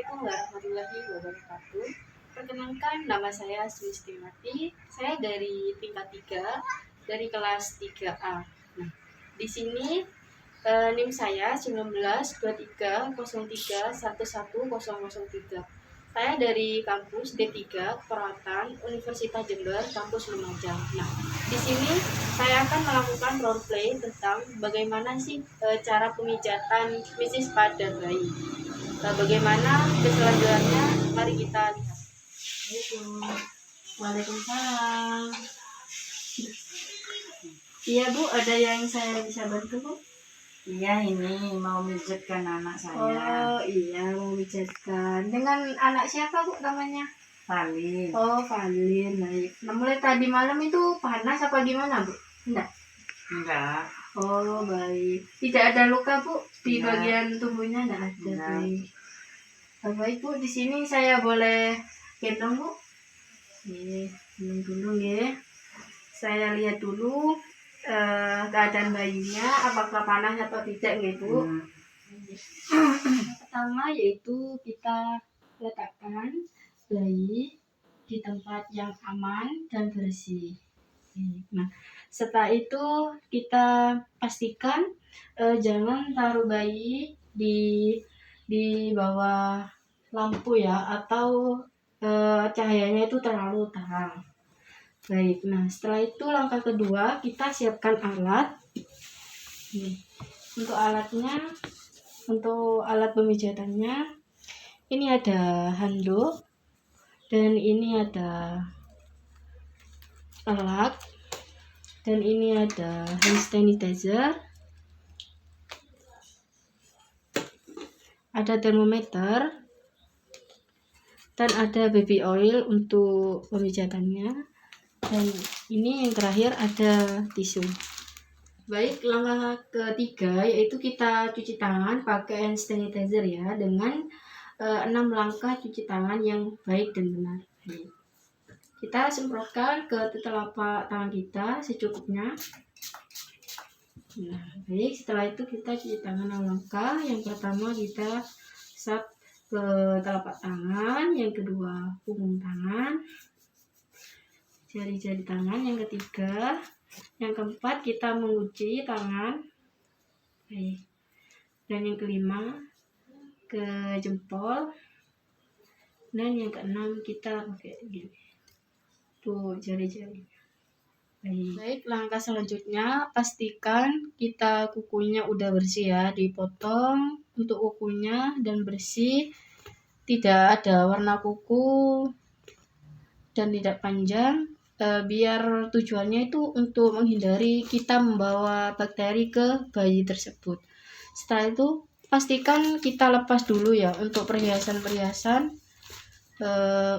Assalamualaikum warahmatullahi wabarakatuh. Perkenalkan, nama saya Sulistiwati. Saya dari tingkat 3, dari kelas 3A. Nah, di sini NIM saya 192303111003. Saya dari kampus D3 Keperawatan Universitas Jember, kampus Lumajang. Nah, di sini saya akan melakukan role play tentang bagaimana sih cara pemijatan fisis pada bayi. Bagaimana keselanjutannya? Mari kita lihat. Waalaikumsalam. Iya Bu, ada yang saya bisa bantu Bu? Iya, ini mau mijitkan anak saya. Oh iya, mau pijatkan. Dengan anak siapa Bu namanya? Valin. Oh Valin, baik. Nah, mulai tadi malam itu panas apa gimana Bu? Enggak. Oh baik. Tidak ada luka Bu di Enggak. bagian tubuhnya? Enggak ada. Enggak. Baik. Baik Bu, di sini saya boleh gendong Bu? Nih, gendong dulu ya. Saya lihat dulu keadaan bayinya, apakah panas atau tidak ya Bu. Pertama yaitu kita letakkan bayi di tempat yang aman dan bersih. Nah, setelah itu kita pastikan jangan taruh bayi di bawah lampu ya, atau cahayanya itu terlalu terang. Baik, nah setelah itu langkah kedua kita siapkan alat. Untuk alatnya, untuk alat pemijatannya, ini ada handuk dan ini ada alat dan ini ada hand sanitizer, ada termometer, dan ada baby oil untuk pemijatannya. Dan ini yang terakhir ada tisu. Baik, langkah ketiga yaitu kita cuci tangan pakai hand sanitizer ya, dengan 6 langkah cuci tangan yang baik dan benar. Kita semprotkan ke telapak tangan kita secukupnya. Nah, baik, setelah itu kita cuci tangan 6 langkah. Yang pertama kita sap ke telapak tangan, yang kedua punggung tangan, jari-jari tangan, yang ketiga, yang keempat kita mengunci tangan, dan yang kelima ke jempol, dan yang keenam kita pakai gini tuh jari-jari. Baik, langkah selanjutnya pastikan kita kukunya udah bersih ya, dipotong untuk kukunya dan bersih, tidak ada warna kuku dan tidak panjang. Biar tujuannya itu untuk menghindari kita membawa bakteri ke bayi tersebut. Setelah itu pastikan kita lepas dulu ya untuk perhiasan-perhiasan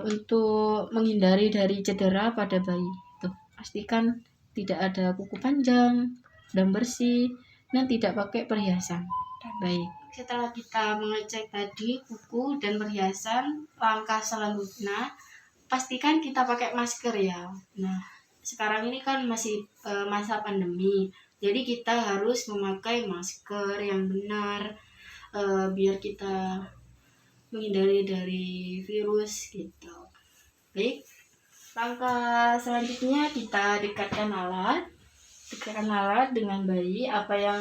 untuk menghindari dari cedera pada bayi. Tuh, pastikan tidak ada kuku panjang dan bersih dan tidak pakai perhiasan. Baik, setelah kita mengecek tadi kuku dan perhiasan, langkah selanjutnya pastikan kita pakai masker ya. Nah, sekarang ini kan masih masa pandemi, jadi kita harus memakai masker yang benar biar kita menghindari dari virus gitu. Baik, langkah selanjutnya kita dekatkan alat dengan bayi. Apa yang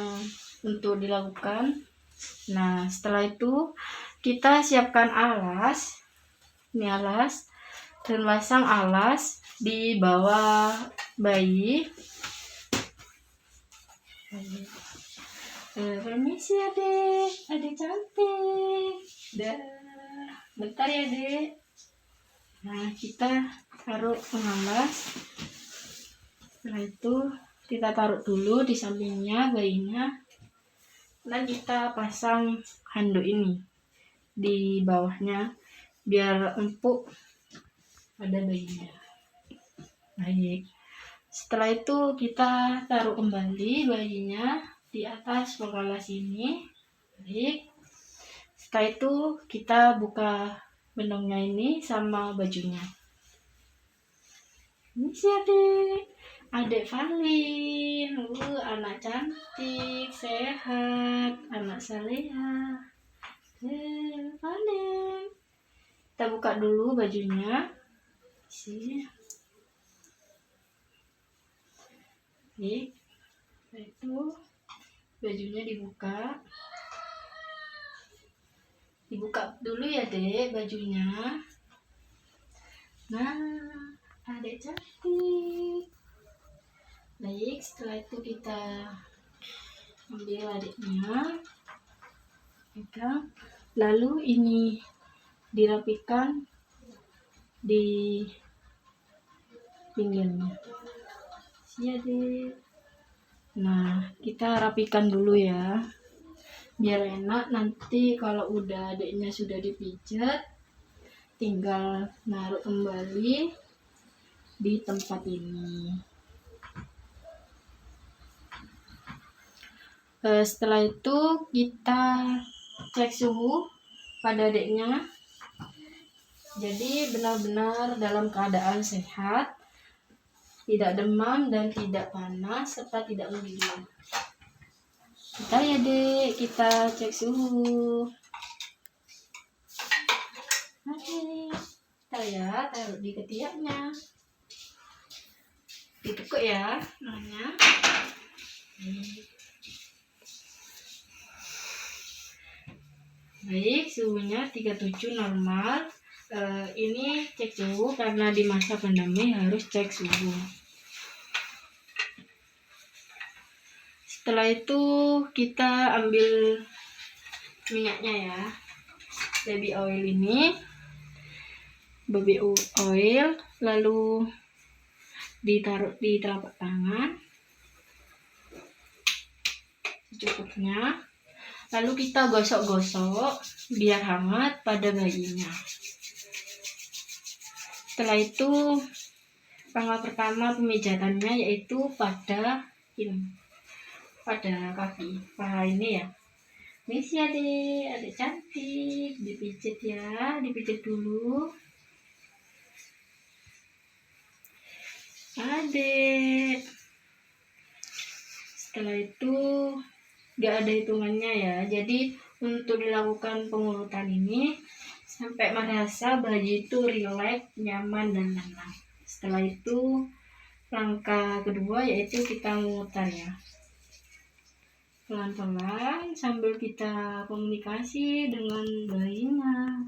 untuk dilakukan? Nah, setelah itu kita siapkan alas, ini alas, dan pasang alas di bawah bayi. Permisi adek cantik. Bentar ya dek. Nah, kita taruh pengalas. Setelah itu kita taruh dulu di sampingnya bayinya, dan kita pasang handuk ini di bawahnya biar empuk pada bayinya. Baik, setelah itu kita taruh kembali bayinya di atas pengalas ini. Baik, setelah itu kita buka benongnya ini sama bajunya. Ini si adik Valin, anak cantik, sehat, anak saleha. Panen. Kita buka dulu bajunya. Sini. Nih, itu bajunya dibuka. Dibuka dulu ya dek bajunya. Nah, adek cantik. Baik, setelah itu kita ambil adiknya, pegang. Lalu ini dirapikan di pinggirnya. Siap deh. Nah, kita rapikan dulu ya, biar enak. Nanti kalau udah adiknya sudah dipijat, tinggal naruh kembali di tempat ini. Setelah itu kita cek suhu pada adiknya. Jadi benar-benar dalam keadaan sehat, tidak demam dan tidak panas serta tidak menggigil. Kita ya dek, kita cek suhu. Oke, kita ya taruh di ketiaknya, ditekuk ya namanya. Baik, suhunya 37 normal. Ini cek suhu karena di masa pandemi harus cek suhu. Setelah itu kita ambil minyaknya ya, baby oil ini, baby oil, lalu ditaruh di telapak tangan secukupnya. Lalu kita gosok-gosok biar hangat pada bayinya. Setelah itu langkah pertama pemijatannya yaitu pada ini, pada kaki paha ini ya. Ini sih adik cantik, dipijit ya, dipijit dulu. Adik. Setelah itu gak ada hitungannya ya, jadi untuk dilakukan pengurutan ini sampai merasa bayi itu rileks, nyaman dan tenang. Setelah itu langkah kedua yaitu kita memutar ya, pelan-pelan sambil kita komunikasi dengan bayinya.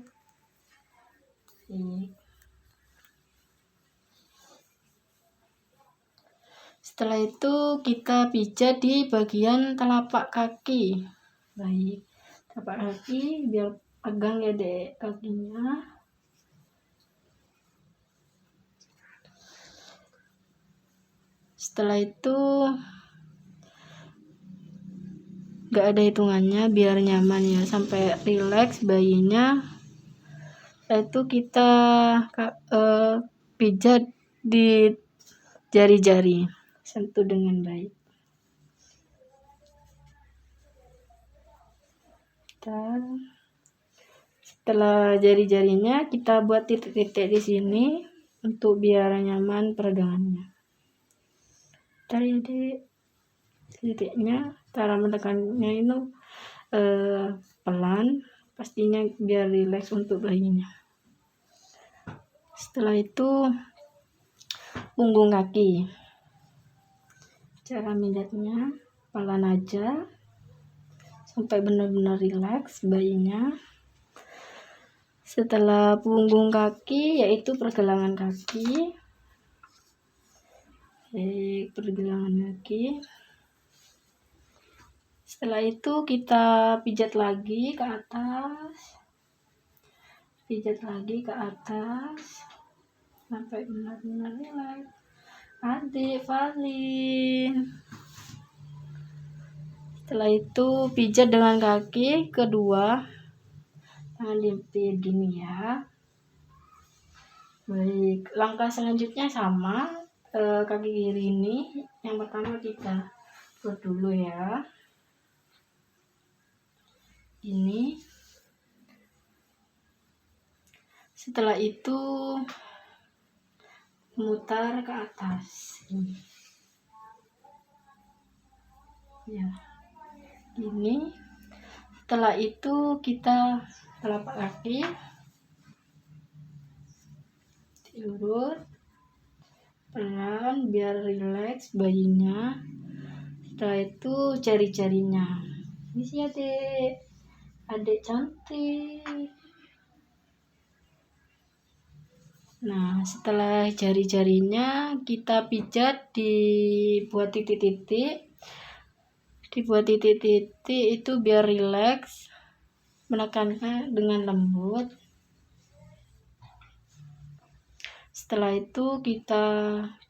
Setelah itu kita pijat di bagian telapak kaki. Baik, telapak kaki biar pegang ya dek kakinya. Setelah itu gak ada hitungannya biar nyaman ya, sampai rileks bayinya. Setelah itu kita pijat di jari-jari, sentuh dengan baik. Dan setelah jari-jarinya kita buat titik-titik di sini untuk biar nyaman peregangannya. Dari titiknya, cara menekannya itu pelan, pastinya biar rileks untuk bayinya. Setelah itu punggung kaki, cara mijatnya pelan aja sampai benar-benar rileks bayinya. Setelah punggung kaki yaitu pergelangan kaki. Pergelangan kaki. Setelah itu kita pijat lagi ke atas, pijat lagi ke atas sampai benar-benar rileks. Adik Valin. Setelah itu pijat dengan kaki kedua, tangan diimpit gini ya. Baik, langkah selanjutnya sama, kaki kiri ini yang pertama kita buat dulu ya, ini. Setelah itu mutar ke atas ini ya, ini. Setelah itu kita telapak kaki diurut pelan biar rileks bayinya. Setelah itu jari-jarinya. Ini sih adik cantik. Nah, setelah jari-jarinya kita pijat dibuat titik-titik. Dibuat titik-titik itu biar rileks, menekankan dengan lembut. Setelah itu kita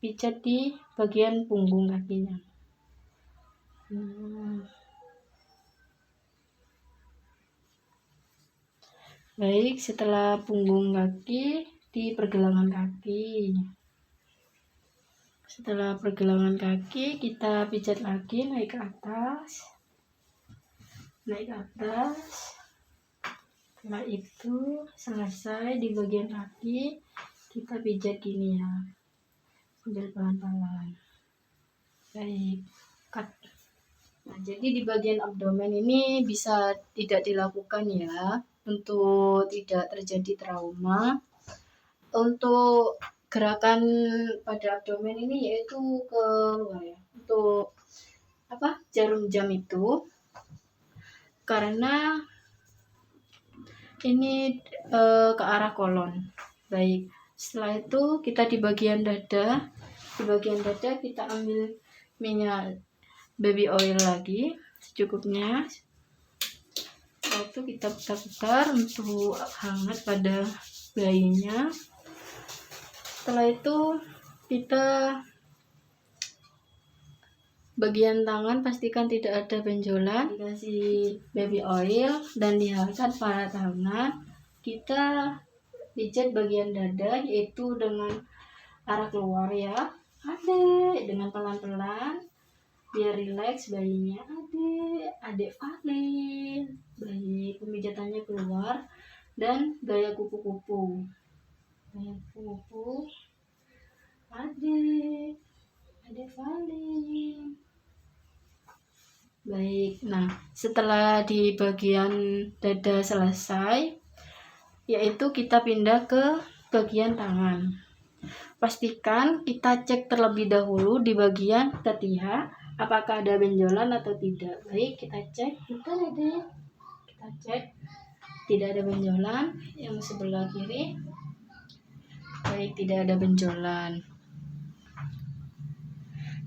pijat di bagian punggung kakinya. Baik, setelah punggung kaki di pergelangan kaki. Setelah pergelangan kaki kita pijat lagi naik ke atas. Naik ke atas. Setelah itu selesai di bagian kaki, kita pijat gini ya. Sambil pelan-pelan. Baik, cut. Nah, jadi di bagian abdomen ini bisa tidak dilakukan ya, untuk tidak terjadi trauma. Untuk gerakan pada abdomen ini yaitu ke luar ya, untuk jarum jam itu, karena ini ke arah kolon. Baik, setelah itu kita di bagian dada. Di bagian dada kita ambil minyak baby oil lagi secukupnya. Setelah itu kita putar-putar untuk hangat pada bayinya. Setelah itu kita bagian tangan pastikan tidak ada benjolan, dikasih baby oil dan dihangat pada tangan. Kita pijat bagian dada yaitu dengan arah keluar ya, dengan pelan-pelan biar rileks bayinya. Adik Valin. Baik, pemijatannya keluar dan gaya kupu-kupu. Gaya kupu-kupu. Adik Valin. Baik, nah setelah di bagian dada selesai, yaitu kita pindah ke bagian tangan. Pastikan kita cek terlebih dahulu di bagian ketiak apakah ada benjolan atau tidak. Baik, kita cek. Kita cek tidak ada benjolan. Yang sebelah kiri, baik, tidak ada benjolan.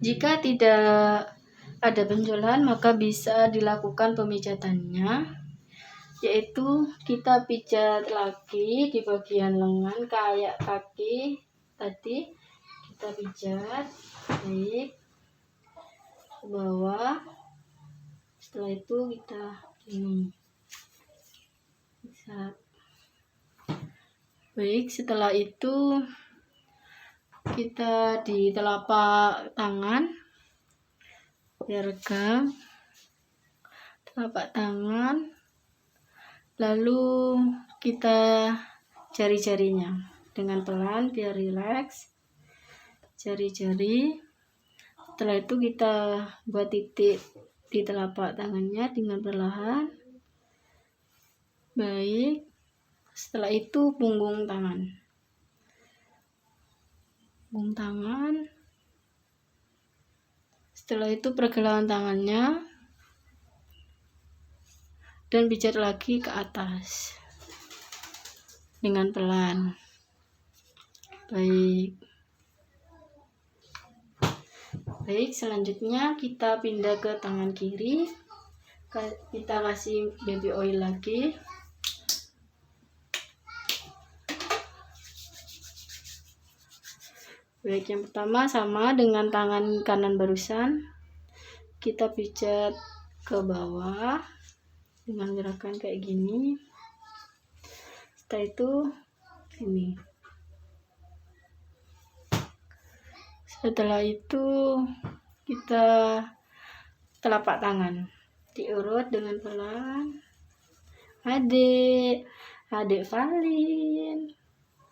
Jika tidak ada benjolan, maka bisa dilakukan pemijatannya, yaitu kita pijat lagi di bagian lengan kayak kaki tadi. Kita pijat, baik, ke bawah. Setelah itu kita ini bisa. Baik, setelah itu kita di telapak tangan rekam telapak tangan, lalu kita jari-jarinya dengan pelan biar rileks jari-jari. Setelah itu kita buat titik di telapak tangannya dengan perlahan. Baik, setelah itu punggung tangan. Setelah itu pergelangan tangannya dan pijat lagi ke atas dengan pelan. Baik, selanjutnya kita pindah ke tangan kiri. Kita kasih baby oil lagi. Baik, yang pertama sama dengan tangan kanan barusan, kita pijat ke bawah dengan gerakan kayak gini. Setelah itu ini. Setelah itu kita telapak tangan diurut dengan pelan. Adik Valin.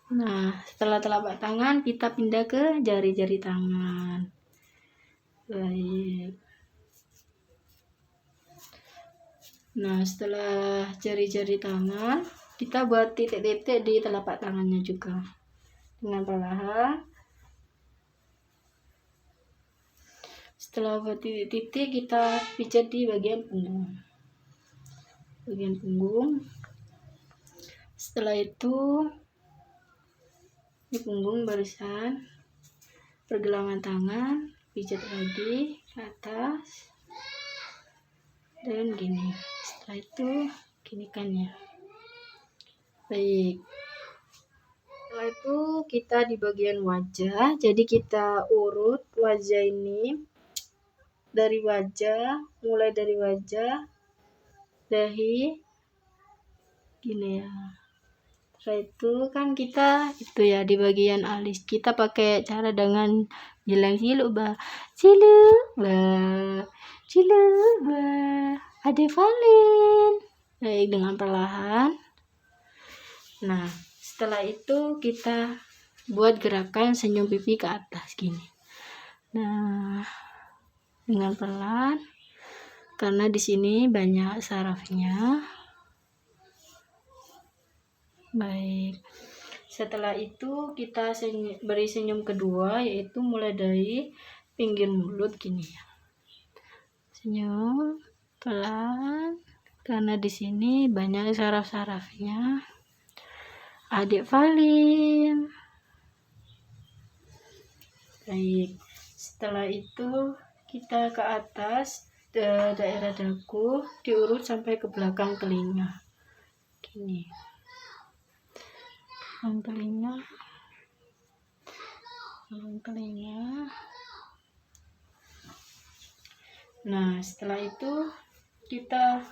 Nah, setelah telapak tangan kita pindah ke jari-jari tangan. Baik. Nah, setelah jari-jari tangan, kita buat titik-titik di telapak tangannya juga. Dengan perlahan. Setelah buat titik-titik, kita pijat di bagian punggung. Setelah itu, di punggung barisan, pergelangan tangan, pijat lagi ke atas. Dan gini. Setelah itu, gini kan ya. Baik. Setelah itu kita di bagian wajah, jadi kita urut wajah ini dari wajah, mulai dari wajah, dahi, gini ya. Setelah itu kan kita itu ya di bagian alis, kita pakai cara dengan bilang ciluk ba, ada Valen. Baik, dengan perlahan. Nah, setelah itu kita buat gerakan senyum pipi ke atas gini. Nah, dengan pelan, karena di sini banyak sarafnya. Baik. Setelah itu kita beri senyum kedua, yaitu mulai dari pinggir mulut gini ya. Senyum pelan, karena di sini banyak saraf-sarafnya. Adik Valin. Baik. Setelah itu kita ke atas daerah dagu, diurut sampai ke belakang telinga. Gini. Belakang telinga. Nah, setelah itu kita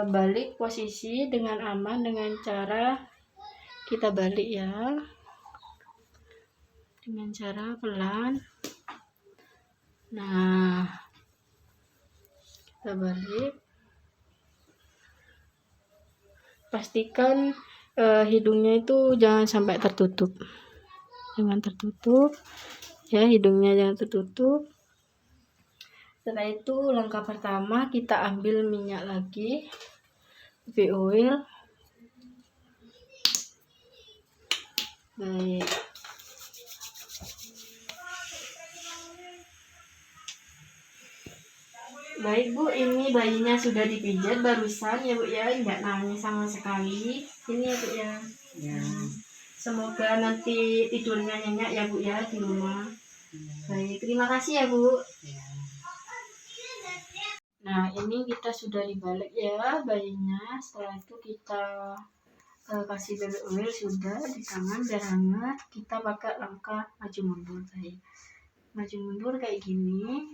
balik posisi dengan aman dengan cara kita balik ya, dengan cara pelan. Nah, kita balik, pastikan hidungnya itu jangan sampai tertutup, ya, hidungnya jangan tertutup. Setelah itu langkah pertama kita ambil minyak lagi, baby oil. Baik. Baik Bu, ini bayinya sudah dipijat barusan ya Bu ya, nggak nangis sama sekali. Ini ya Bu ya. Ya. Semoga nanti tidurnya nyenyak ya Bu ya di rumah. Baik, terima kasih ya Bu. Ya. Nah, ini kita sudah dibalik ya bayinya. Setelah itu kita kasih baby oil sudah di tangan biar hangat. Kita pakai langkah maju mundur tadi. Maju mundur kayak gini.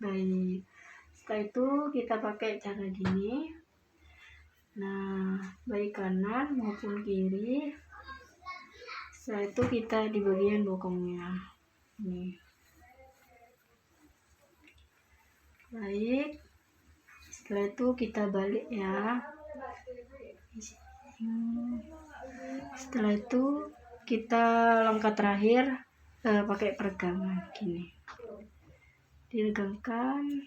Baik. Setelah itu kita pakai cara gini. Nah, baik kanan maupun kiri. Setelah itu kita di bagian bokongnya. Nih. Baik. Setelah itu kita balik ya. Setelah itu kita langkah terakhir pakai peregangan gini. Diregangkan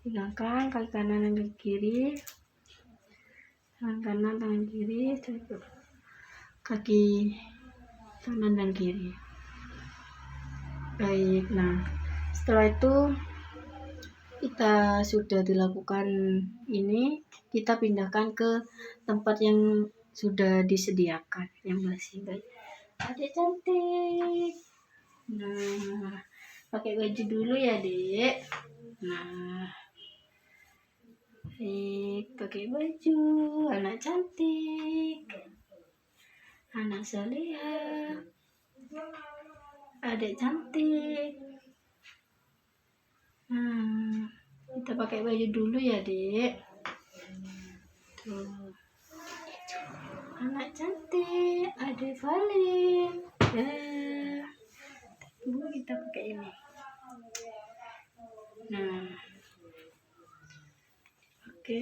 kaki kanan dan kaki kiri, tangan kanan tangan kiri, kaki kanan dan kiri. Baik, nah setelah itu kita sudah dilakukan ini, kita pindahkan ke tempat yang sudah disediakan yang bersih. Baik, adik cantik. Nah, pakai baju dulu ya Dek. Nah, baik, pakai baju, anak cantik, anak salihah, adik cantik. Nah, kita pakai baju dulu ya Dek. Tuh, anak cantik, adik Valin. Dulu kita pakai ini. Nah, oke.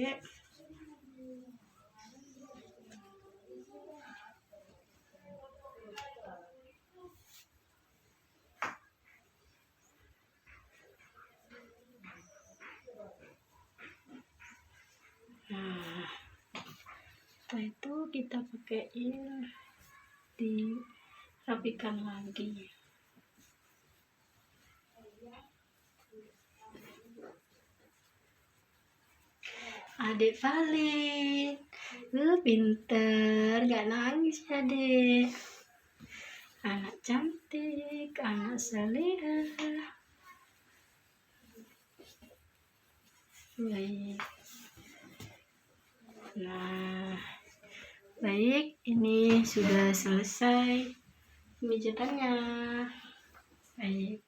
Nah, setelah itu kita pakaiin, dirapikan lagi. Adik Valin, pinter, gak nangis ya dek. Anak cantik, anak saleha. Baik. Nah, baik, ini sudah selesai pemijatannya. Baik,